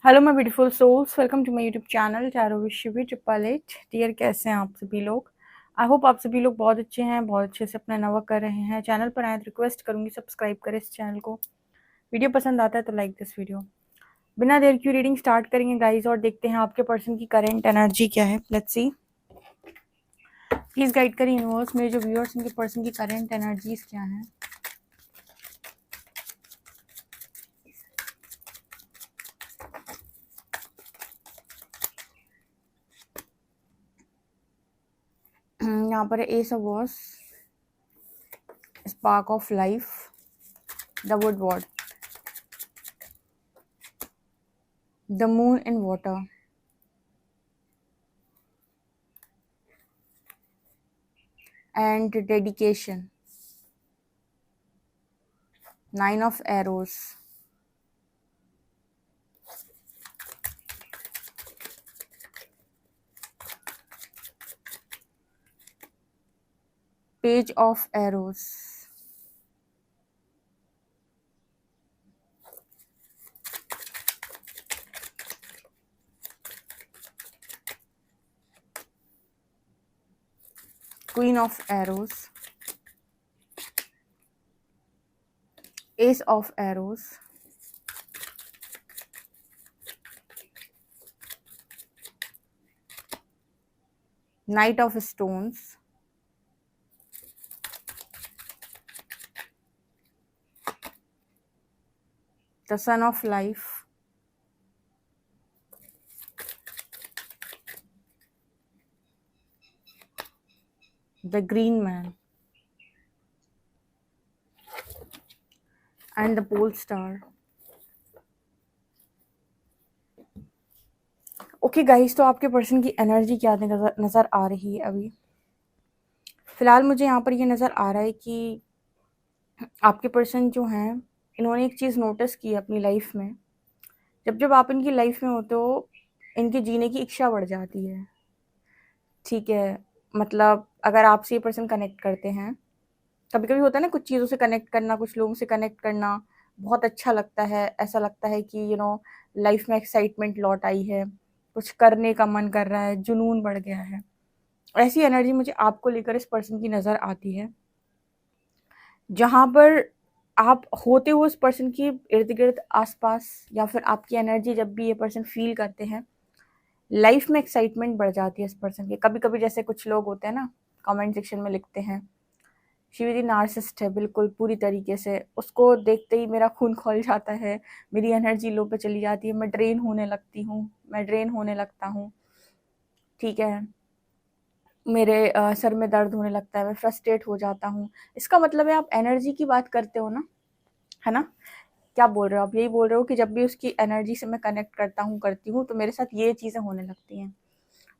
Hello my beautiful souls, welcome to my YouTube channel tarot with Shivi 888। Dear, कैसे हैं आप सभी लोग। आई होप आप सभी लोग बहुत अच्छे हैं, बहुत अच्छे से अपना नवा कर रहे हैं। चैनल पर आए तो रिक्वेस्ट करूंगी सब्सक्राइब करें इस चैनल को। वीडियो पसंद आता है तो लाइक दिस वीडियो। बिना देर की रीडिंग स्टार्ट करेंगे गाइज और देखते हैं आपके पर्सन की करेंट एनर्जी क्या है। लेट्स सी, प्लीज गाइड करें यूनिवर्स, मेरे जो व्यूअर्स उनके पर्सन की करेंट एनर्जीज क्या है। यहाँ पर ace of wars, spark of life, the wood ward, the moon in water, and dedication, 9 of arrows, page of arrows, queen of arrows, ace of arrows, knight of stones, the sun of life, the green man, and the pole star. Okay guys, तो आपके person की energy क्या नज़र आ रही है अभी फिलहाल मुझे यहाँ पर ये नज़र आ रहा है कि आपके पर्सन जो हैं इन्होंने एक चीज़ नोटिस की अपनी लाइफ में। जब जब आप इनकी लाइफ में होते हो, इनके जीने की इच्छा बढ़ जाती है। ठीक है, मतलब अगर आपसे ये पर्सन कनेक्ट करते हैं, कभी कभी होता है ना, कुछ चीज़ों से कनेक्ट करना, कुछ लोगों से कनेक्ट करना बहुत अच्छा लगता है। ऐसा लगता है कि लाइफ में एक्साइटमेंट लौट आई है, कुछ करने का मन कर रहा है, जुनून बढ़ गया है। ऐसी एनर्जी मुझे आपको लेकर इस पर्सन की नज़र आती है। जहाँ पर आप होते हो उस पर्सन के इर्द गिर्द आसपास, या फिर आपकी एनर्जी जब भी ये पर्सन फील करते हैं, लाइफ में एक्साइटमेंट बढ़ जाती है इस पर्सन की। कभी कभी जैसे कुछ लोग होते हैं ना, कमेंट सेक्शन में लिखते हैं शिवी नार्सिसिस्ट है, बिल्कुल पूरी तरीके से। उसको देखते ही मेरा खून खौल जाता है, मेरी एनर्जी लो पे चली जाती है, मैं ड्रेन होने लगती हूँ, मैं ड्रेन होने लगता हूँ। ठीक है, मेरे सर में दर्द होने लगता है, मैं फ्रस्ट्रेट हो जाता हूँ। इसका मतलब है आप एनर्जी की बात करते हो ना, है ना। क्या बोल रहे हो आप? यही बोल रहे हो कि जब भी उसकी एनर्जी से मैं कनेक्ट करती हूँ तो मेरे साथ ये चीज़ें होने लगती हैं।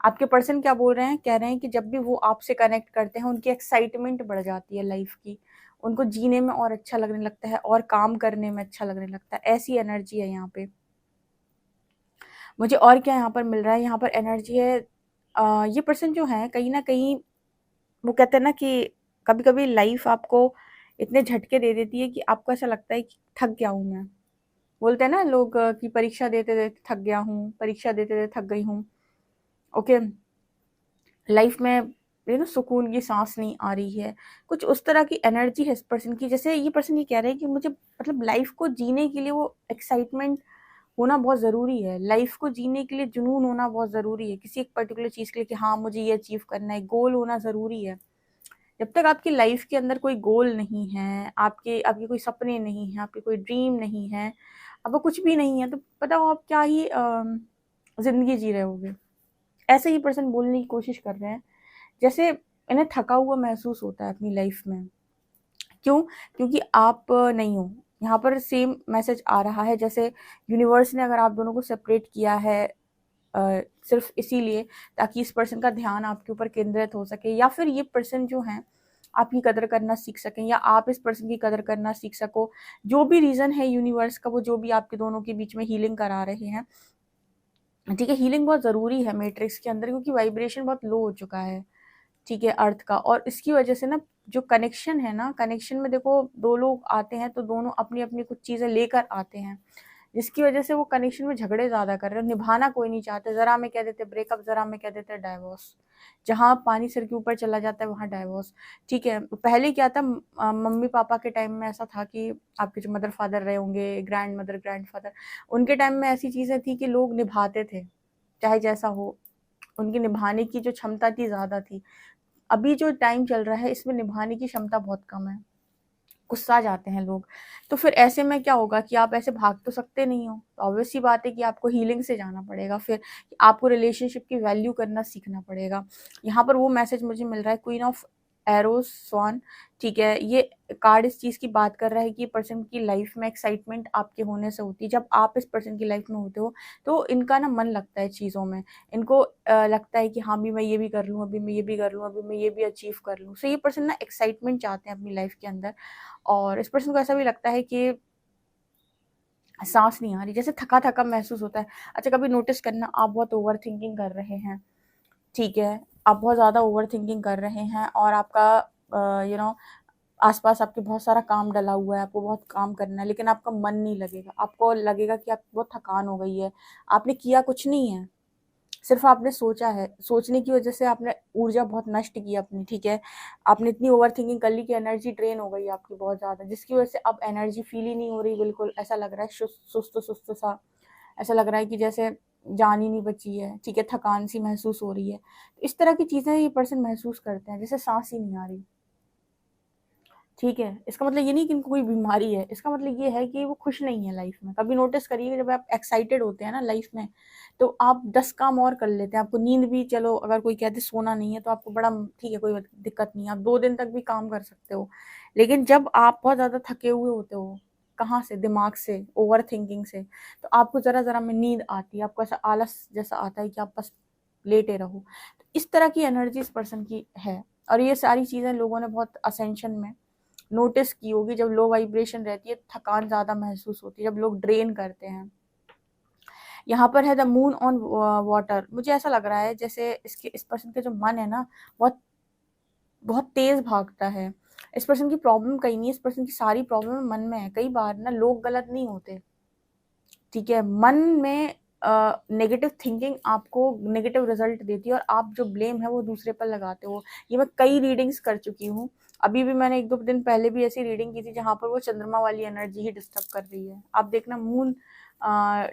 आपके पर्सन क्या बोल रहे हैं? कह रहे हैं कि जब भी वो आपसे कनेक्ट करते हैं, उनकी एक्साइटमेंट बढ़ जाती है लाइफ की, उनको जीने में और अच्छा लगने लगता है और काम करने में अच्छा लगने लगता है। ऐसी एनर्जी है यहाँ पे। मुझे और क्या यहाँ पर मिल रहा है? यहाँ पर एनर्जी है, ये पर्सन जो है कहीं ना कहीं, वो कहते हैं ना कि कभी कभी लाइफ आपको इतने झटके दे देती है कि आपको ऐसा लगता है कि थक गया हूँ मैं। बोलते हैं ना लोग कि परीक्षा देते देते थक गया हूँ, परीक्षा देते देते थक गई हूँ। ओके, लाइफ में सुकून की सांस नहीं आ रही है, कुछ उस तरह की एनर्जी है इस पर्सन की। जैसे ये पर्सन ये कह रहे हैं कि मुझे मतलब लाइफ को जीने के लिए वो एक्साइटमेंट होना बहुत ज़रूरी है, लाइफ को जीने के लिए जुनून होना बहुत ज़रूरी है किसी एक पर्टिकुलर चीज़ के लिए, कि हाँ मुझे ये अचीव करना है, गोल होना ज़रूरी है। जब तक आपकी लाइफ के अंदर कोई गोल नहीं है, आपके आपके कोई सपने नहीं हैं, आपके कोई ड्रीम नहीं है, आपको कुछ भी नहीं है, तो पता हो आप क्या ही ज़िंदगी जी रहे होगे। ऐसे ही पर्सन बोलने की कोशिश कर रहे हैं जैसे इन्हें थका हुआ महसूस होता है अपनी लाइफ में। क्यों? क्योंकि आप नहीं हो। यहाँ पर सेम मैसेज आ रहा है जैसे यूनिवर्स ने अगर आप दोनों को सेपरेट किया है सिर्फ इसीलिए ताकि इस पर्सन का ध्यान आपके ऊपर केंद्रित हो सके, या फिर ये पर्सन जो हैं आपकी कदर करना सीख सकें, या आप इस पर्सन की कदर करना सीख सको। जो भी रीज़न है यूनिवर्स का, वो जो भी आपके दोनों के बीच में हीलिंग करा रहे हैं। ठीक है, हीलिंग बहुत ज़रूरी है मैट्रिक्स के अंदर, क्योंकि वाइब्रेशन बहुत लो हो चुका है। ठीक है, अर्थ का। और इसकी वजह से ना जो कनेक्शन है ना, कनेक्शन में देखो दो लोग आते हैं तो दोनों अपनी अपनी कुछ चीज़ें लेकर आते हैं। जिसकी वजह से वो कनेक्शन में झगड़े ज़्यादा कर रहे हैं, निभाना कोई नहीं चाहते, ज़रा में कह देते ब्रेकअप, ज़रा में कह देते डाइवोर्स, जहाँ पानी सिर के ऊपर चला जाता है वहाँ डाइवोर्स। ठीक है, पहले क्या था, मम्मी पापा के टाइम में ऐसा था कि आपके जो मदर फादर रहे होंगे, ग्रैंड मदर ग्रैंड फादर, उनके टाइम में ऐसी चीज़ें थी कि लोग निभाते थे, चाहे जैसा हो, उनकी निभाने की जो क्षमता थी ज़्यादा थी। अभी जो टाइम चल रहा है इसमें निभाने की क्षमता बहुत कम है, गुस्सा जाते हैं लोग। तो फिर ऐसे में क्या होगा कि आप ऐसे भाग तो सकते नहीं हो, तो ऑब्वियस सी बात है कि आपको हीलिंग से जाना पड़ेगा, फिर आपको रिलेशनशिप की वैल्यू करना सीखना पड़ेगा। यहाँ पर वो मैसेज मुझे मिल रहा है, क्वीन ऑफ एरोज स्वान, ठीक है, ये कार्ड इस चीज़ की बात कर रहा है कि पर्सन की लाइफ में एक्साइटमेंट आपके होने से होती है। जब आप इस पर्सन की लाइफ में होते हो तो इनका ना मन लगता है चीज़ों में, इनको लगता है कि हाँ भी मैं ये भी कर लूँ, अभी मैं ये भी कर लूँ, अभी मैं ये भी अचीव कर लूँ। सो ये पर्सन ना एक्साइटमेंट चाहते हैं अपनी लाइफ के अंदर, और इस पर्सन को ऐसा भी लगता है कि सांस नहीं आ रही, जैसे थका थका महसूस होता है। अच्छा, कभी नोटिस करना, आप बहुत ओवर थिंकिंग कर रहे हैं, ठीक है, आप बहुत ज़्यादा ओवर थिंकिंग कर रहे हैं और आपका आसपास आपके बहुत सारा काम डला हुआ है, आपको बहुत काम करना है, लेकिन आपका मन नहीं लगेगा, आपको लगेगा कि आप बहुत थकान हो गई है, आपने किया कुछ नहीं है, सिर्फ आपने सोचा है, सोचने की वजह से आपने ऊर्जा बहुत नष्ट की अपनी, ठीक है, आपने इतनी ओवर थिंकिंग कर ली कि एनर्जी ड्रेन हो गई आपकी बहुत ज़्यादा, जिसकी वजह से अब एनर्जी फील ही नहीं हो रही, बिल्कुल ऐसा लग रहा है सुस्त सुस्त सा, ऐसा लग रहा है कि जैसे जान ही नहीं बची है, ठीक है, थकान सी महसूस हो रही है। तो इस तरह की चीज़ें ये पर्सन महसूस करते हैं, जैसे सांस ही नहीं आ रही, ठीक है, इसका मतलब ये नहीं कि इनको कोई बीमारी है, इसका मतलब ये है कि वो खुश नहीं है लाइफ में। कभी नोटिस करिए, जब आप एक्साइटेड होते हैं ना लाइफ में, तो आप 10 काम और कर लेते हैं, आपको नींद भी, चलो अगर कोई कहते सोना नहीं है तो आपको बड़ा ठीक है, कोई दिक्कत नहीं है, आप 2 दिन तक भी काम कर सकते हो। लेकिन जब आप बहुत ज़्यादा थके हुए होते हो, कहाँ से, दिमाग से, ओवर थिंकिंग से, तो आपको ज़रा ज़रा में नींद आती है, आपको ऐसा आलस जैसा आता है कि आप बस लेटे रहो। तो इस तरह की एनर्जी इस पर्सन की है, और ये सारी चीज़ें लोगों ने बहुत असेंशन में नोटिस की होगी। जब लो वाइब्रेशन रहती है, थकान ज़्यादा महसूस होती है, जब लोग ड्रेन करते हैं। यहाँ पर है द मून ऑन वाटर, मुझे ऐसा लग रहा है जैसे इस पर्सन का जो मन है ना, बहुत बहुत तेज भागता है। इस पर्सन की प्रॉब्लम कहीं नहीं है, इस पर्सन की सारी प्रॉब्लम मन में है। कई बार ना लोग गलत नहीं होते, ठीक है, मन में नेगेटिव थिंकिंग आपको नेगेटिव रिजल्ट देती है, और आप जो ब्लेम है वो दूसरे पर लगाते हो। ये मैं कई रीडिंग्स कर चुकी हूँ, अभी भी मैंने 1-2 दिन पहले भी ऐसी रीडिंग की थी जहाँ पर वो चंद्रमा वाली एनर्जी ही डिस्टर्ब कर रही है। आप देखना, मून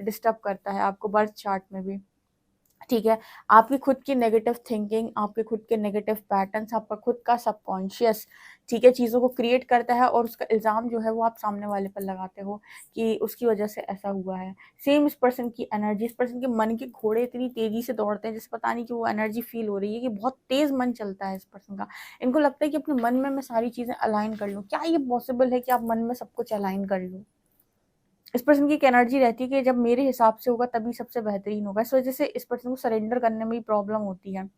डिस्टर्ब करता है आपको बर्थ चार्ट में भी, ठीक है, आपकी खुद की नेगेटिव थिंकिंग, आपके खुद के नेगेटिव पैटर्न्स, आपका खुद का सबकॉन्शियस, ठीक है, चीज़ों को क्रिएट करता है, और उसका इल्ज़ाम जो है वो आप सामने वाले पर लगाते हो कि उसकी वजह से ऐसा हुआ है। सेम इस पर्सन की एनर्जी, इस पर्सन के मन के घोड़े इतनी तेज़ी से दौड़ते हैं, जैसे पता नहीं कि वो एनर्जी फील हो रही है कि बहुत तेज़ मन चलता है इस पर्सन का। इनको लगता है कि अपने मन में मैं सारी चीज़ें अलाइन कर लूँ। क्या ये पॉसिबल है कि आप मन में सब कुछ अलाइन कर लो? इस पर्सन की एक एनर्जी रहती है कि जब मेरे हिसाब से होगा तभी सबसे बेहतरीन होगा। इस वजह से इस पर्सन को सरेंडर करने में ही प्रॉब्लम होती है।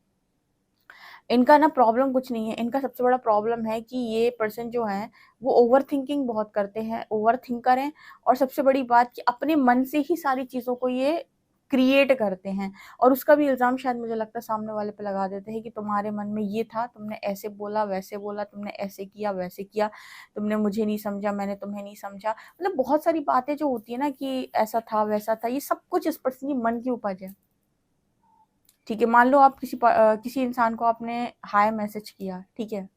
इनका ना प्रॉब्लम कुछ नहीं है, इनका सबसे बड़ा प्रॉब्लम है कि ये पर्सन जो है वो ओवर थिंकिंग बहुत करते हैं, ओवर थिंकर हैं, और सबसे बड़ी बात कि अपने मन से ही सारी चीज़ों को ये क्रिएट करते हैं, और उसका भी इल्ज़ाम शायद मुझे लगता है सामने वाले पे लगा देते हैं कि तुम्हारे मन में ये था, तुमने ऐसे बोला, तुमने ऐसे किया, वैसे किया, तुमने मुझे नहीं समझा, मैंने तुम्हें नहीं समझा। मतलब बहुत सारी बातें जो होती है ना कि ऐसा था, वैसा था, ये सब कुछ इस पर्सन की मन की उपज है। ठीक है, मान लो आप किसी इंसान को आपने हाय मैसेज किया, ठीक है,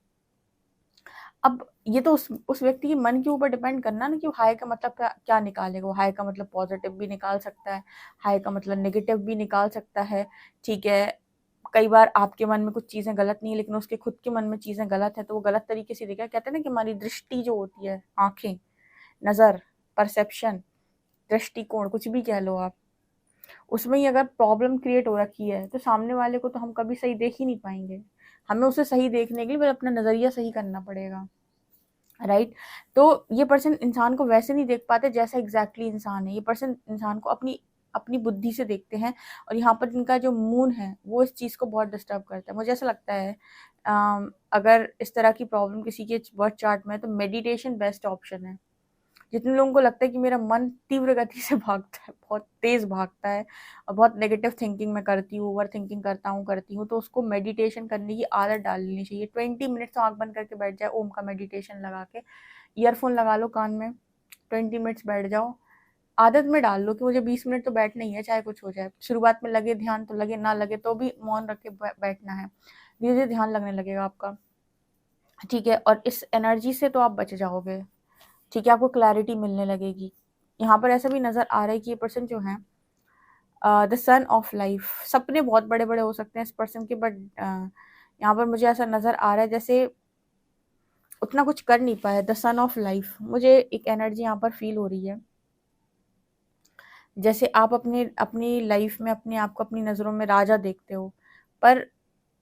अब ये तो उस व्यक्ति के मन के ऊपर डिपेंड करना ना कि वो हाय का मतलब क्या निकालेगा। वो हाय का मतलब पॉजिटिव भी निकाल सकता है, हाय का मतलब नेगेटिव भी निकाल सकता है, ठीक है। कई बार आपके मन में कुछ चीज़ें गलत नहीं है, लेकिन उसके खुद के मन में चीज़ें गलत है, तो वो गलत तरीके से देखेगा। कहते हैं ना कि हमारी दृष्टि जो होती है, आंखें, नज़र, परसेप्शन, दृष्टिकोण, कुछ भी कह लो आप, उसमें ही अगर प्रॉब्लम क्रिएट हो रखी है तो सामने वाले को तो हम कभी सही देख ही नहीं पाएंगे। हमें उसे सही देखने के लिए अपना नज़रिया सही करना पड़ेगा, राइट। तो ये पर्सन इंसान को वैसे नहीं देख पाते जैसा एग्जैक्टली इंसान है। ये पर्सन इंसान को अपनी अपनी बुद्धि से देखते हैं, और यहाँ पर इनका जो मून है वो इस चीज़ को बहुत डिस्टर्ब करता है। मुझे ऐसा लगता है अगर इस तरह की प्रॉब्लम किसी के बर्थ चार्ट में है तो मेडिटेशन बेस्ट ऑप्शन है। जितने लोगों को लगता है कि मेरा मन तीव्र गति से भागता है, बहुत तेज़ भागता है, और बहुत नेगेटिव थिंकिंग मैं करती हूँ, ओवर थिंकिंग करती हूँ, तो उसको मेडिटेशन करने की आदत डाल लेनी चाहिए। 20 मिनट्स आँख बंद करके बैठ जाए, ओम का मेडिटेशन लगा के, ईयरफोन लगा लो कान में, 20 मिनट्स बैठ जाओ, आदत में डाल लो कि मुझे 20 मिनट तो बैठना ही है, चाहे कुछ हो जाए। शुरुआत में लगे ध्यान तो लगे, ना लगे तो भी मौन रख के बैठना है। धीरे-धीरे ध्यान लगने लगेगा आपका, ठीक है? और इस एनर्जी से तो आप बच जाओगे, ठीक है? आपको क्लैरिटी मिलने लगेगी। यहाँ पर ऐसा भी नज़र आ रहा है कि ये पर्सन जो है द सन ऑफ लाइफ, सपने बहुत बड़े-बड़े हो सकते हैं इस पर्सन के, बट यहाँ पर मुझे ऐसा नज़र आ रहा है जैसे उतना कुछ कर नहीं पाया। द सन ऑफ लाइफ, मुझे एक एनर्जी यहाँ पर फ़ील हो रही है। जैसे आप अपनी लाइफ में अपने आप को अपनी नज़रों में राजा देखते हो, पर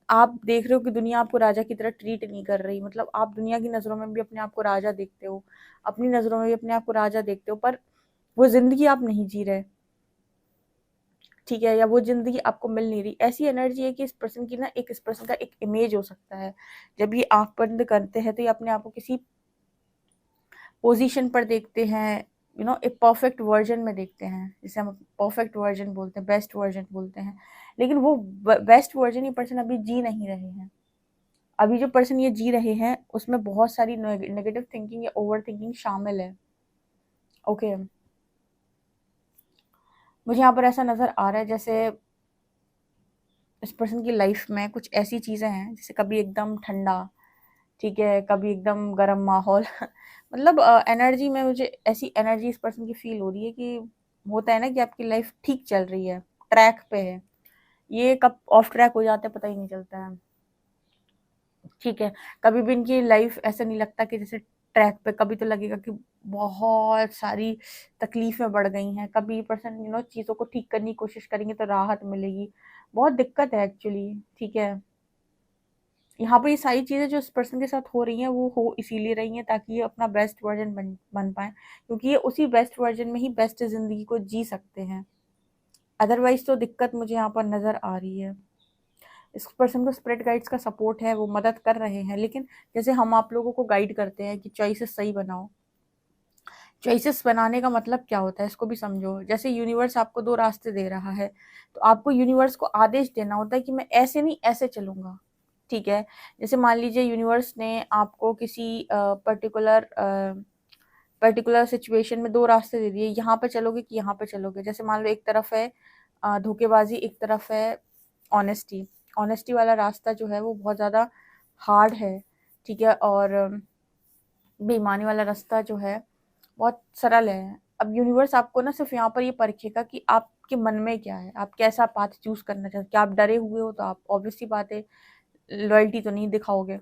आप देख रहे हो कि दुनिया आपको राजा की तरह ट्रीट नहीं कर रही। मतलब आप दुनिया की नज़रों में भी अपने आप को राजा देखते हो, अपनी नज़रों में भी अपने आप को राजा देखते हो, पर वो ज़िंदगी आप नहीं जी रहे, ठीक है? या वो ज़िंदगी आपको मिल नहीं रही। ऐसी एनर्जी है कि इस पर्सन की ना, इस पर्सन का एक इमेज हो सकता है। जब ये आँख बंद करते हैं तो ये अपने आप को किसी पोजीशन पर देखते हैं, एक परफेक्ट वर्जन में देखते हैं, जिसे हम परफेक्ट वर्जन बोलते हैं, बेस्ट वर्जन बोलते हैं। लेकिन वो बेस्ट वर्जन ये पर्सन अभी जी नहीं रहे हैं। अभी जो पर्सन ये जी रहे हैं उसमें बहुत सारी नेगेटिव थिंकिंग या ओवर थिंकिंग शामिल है। ओके, मुझे यहाँ पर ऐसा नज़र आ रहा है जैसे इस पर्सन की लाइफ में कुछ ऐसी चीज़ें हैं, जैसे कभी एकदम ठंडा, ठीक है, कभी एकदम गर्म माहौल मतलब एनर्जी में मुझे ऐसी एनर्जी इस पर्सन की फील हो रही है कि होता है ना कि आपकी लाइफ ठीक चल रही है, ट्रैक पे है, ये कब ऑफ ट्रैक हो जाते हैं पता ही नहीं चलता है, ठीक है। कभी भी इनकी लाइफ ऐसा नहीं लगता कि जैसे ट्रैक पे, कभी तो लगेगा कि बहुत सारी तकलीफें बढ़ गई हैं, कभी पर्सन चीज़ों को ठीक करने की कोशिश करेंगे तो राहत मिलेगी, बहुत दिक्कत है एक्चुअली, ठीक है। यहाँ पर ये सारी चीज़ें जो इस पर्सन के साथ हो रही हैं वो हो इसीलिए रही हैं ताकि ये अपना बेस्ट वर्जन बन पाएँ, क्योंकि ये उसी बेस्ट वर्जन में ही बेस्ट ज़िंदगी को जी सकते हैं। अदरवाइज़ तो दिक्कत मुझे यहाँ पर नज़र आ रही है। इस पर्सन को स्पिरिट गाइड्स का सपोर्ट है, वो मदद कर रहे हैं, लेकिन जैसे हम आप लोगों को गाइड करते हैं कि चॉइसेस सही बनाओ। चॉइसेस बनाने का मतलब क्या होता है इसको भी समझो। जैसे यूनिवर्स आपको 2 रास्ते दे रहा है, तो आपको यूनिवर्स को आदेश देना होता है कि मैं ऐसे नहीं ऐसे चलूँगा, ठीक है? जैसे मान लीजिए यूनिवर्स ने आपको किसी पर्टिकुलर सिचुएशन में 2 रास्ते दे दिए, यहाँ पे चलोगे कि यहाँ पे चलोगे। जैसे मान लो एक तरफ है धोखेबाज़ी, एक तरफ है ऑनेस्टी। ऑनेस्टी वाला रास्ता जो है वो बहुत ज़्यादा हार्ड है, ठीक है? और बेईमानी वाला रास्ता जो है बहुत सरल है। अब यूनिवर्स आपको ना सिर्फ़ यहाँ पर ये परखेगा कि आपके मन में क्या है, आप कैसा पाथ चूज़ करना चाहते हो। क्या आप डरे हुए हो तो आप ऑब्वियस सी बात है लॉयल्टी तो नहीं दिखाओगे।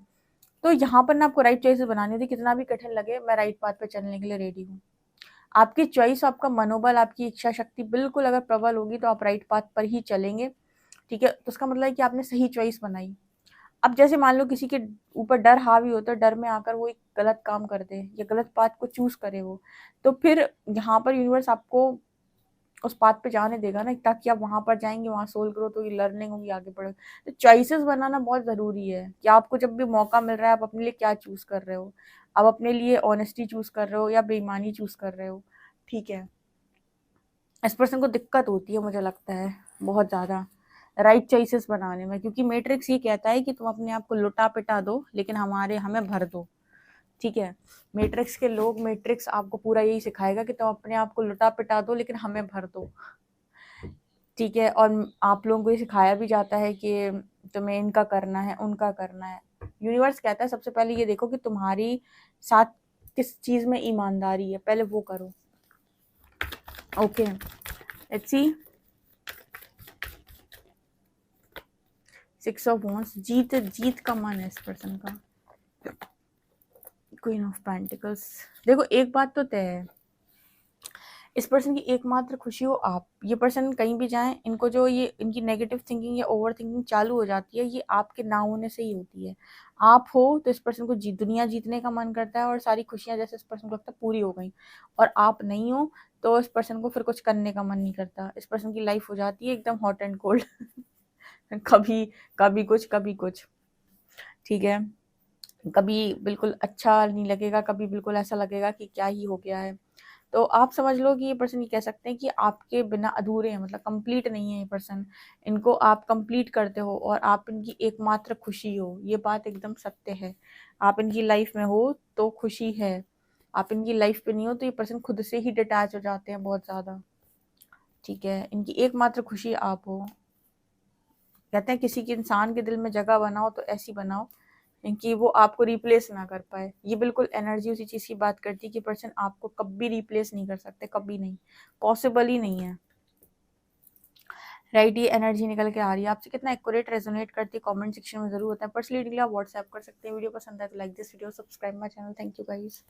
तो यहाँ पर ना आपको राइट चॉइसेस बनानी होती है, कितना भी कठिन लगे मैं राइट पाथ पे चलने के लिए रेडी हूँ। आपकी चॉइस, आपका मनोबल, आपकी इच्छा शक्ति बिल्कुल अगर प्रबल होगी तो आप राइट पाथ पर ही चलेंगे, ठीक है? तो इसका मतलब है कि आपने सही चॉइस बनाई। अब जैसे मान लो किसी के ऊपर डर हावी होता है, डर में आकर वो एक गलत काम कर दे या गलत पाथ को चूज़ करे वो, तो फिर यहाँ पर यूनिवर्स आपको उस पाथ पे जाने देगा ना, ताकि आप वहाँ पर जाएँगे, वहाँ सोल ग्रोथ होगी, लर्निंग होगी, आगे बढ़ोगे। तो चॉइसेस बनाना बहुत ज़रूरी है कि आपको जब भी मौका मिल रहा है, आप अपने लिए क्या चूज़ कर रहे हो। आप अपने लिए ऑनेस्टी चूज़ कर रहे हो या बेईमानी चूज़ कर रहे हो, ठीक है। इस पर्सन को दिक्कत होती है मुझे लगता है बहुत ज़्यादा राइट चॉइसेस बनाने में, क्योंकि मैट्रिक्स ये कहता है कि तुम अपने आप को लुटा-पिटा दो लेकिन हमें भर दो, ठीक है। मैट्रिक्स आपको पूरा यही सिखाएगा कि तुम अपने आप को लुटा-पिटा दो लेकिन हमें भर दो, ठीक है। और आप लोगों को ये सिखाया भी जाता है कि तुम्हें इनका करना है, उनका करना है। यूनिवर्स कहता है सबसे पहले ये देखो कि तुम्हारी साथ किस चीज़ में ईमानदारी है, पहले वो करो। Okay, let's see. 6 of wands, जीत का मन है इस पर्सन का। क्वीन ऑफ पेंटिकल्स, देखो एक बात तो तय है, इस पर्सन की एकमात्र खुशी हो आप। ये पर्सन कहीं भी जाएं, इनको जो ये इनकी नेगेटिव थिंकिंग या ओवर थिंकिंग चालू हो जाती है, ये आपके ना होने से ही होती है। आप हो तो इस पर्सन को दुनिया जीतने का मन करता है और सारी खुशियां जैसे इस पर्सन को लगता है पूरी हो गई, और आप नहीं हो तो इस पर्सन को फिर कुछ करने का मन नहीं करता। इस पर्सन की लाइफ हो जाती है एकदम हॉट एंड कोल्ड कभी कभी कुछ, कभी कुछ, ठीक है। कभी बिल्कुल अच्छा नहीं लगेगा, कभी बिल्कुल ऐसा लगेगा कि क्या ही हो गया है। तो आप समझ लो कि ये पर्सन ये कह सकते हैं कि आपके बिना अधूरे हैं, मतलब कंप्लीट नहीं है ये पर्सन। इनको आप कंप्लीट करते हो और आप इनकी एकमात्र खुशी हो, ये बात एकदम सत्य है। आप इनकी लाइफ में हो तो खुशी है, आप इनकी लाइफ पे नहीं हो तो ये पर्सन खुद से ही डिटैच हो जाते हैं बहुत ज़्यादा, ठीक है। इनकी एकमात्र खुशी आप हो। कहते हैं किसी के इंसान के दिल में जगह बनाओ तो ऐसी बनाओ कि वो आपको रिप्लेस ना कर पाए। ये बिल्कुल एनर्जी उसी चीज़ की बात करती है कि पर्सन आपको कभी रिप्लेस नहीं कर सकते, कभी नहीं, पॉसिबल ही नहीं है। राइट, ये एनर्जी निकल के आ रही है। आपसे कितना एक्यूरेट रेजोनेट करती है कमेंट सेक्शन में जरूर होता है। पर्सनली आप व्हाट्सएप कर सकते हैं। वीडियो पसंद है तो like this video, subscribe my channel. Thank you guys.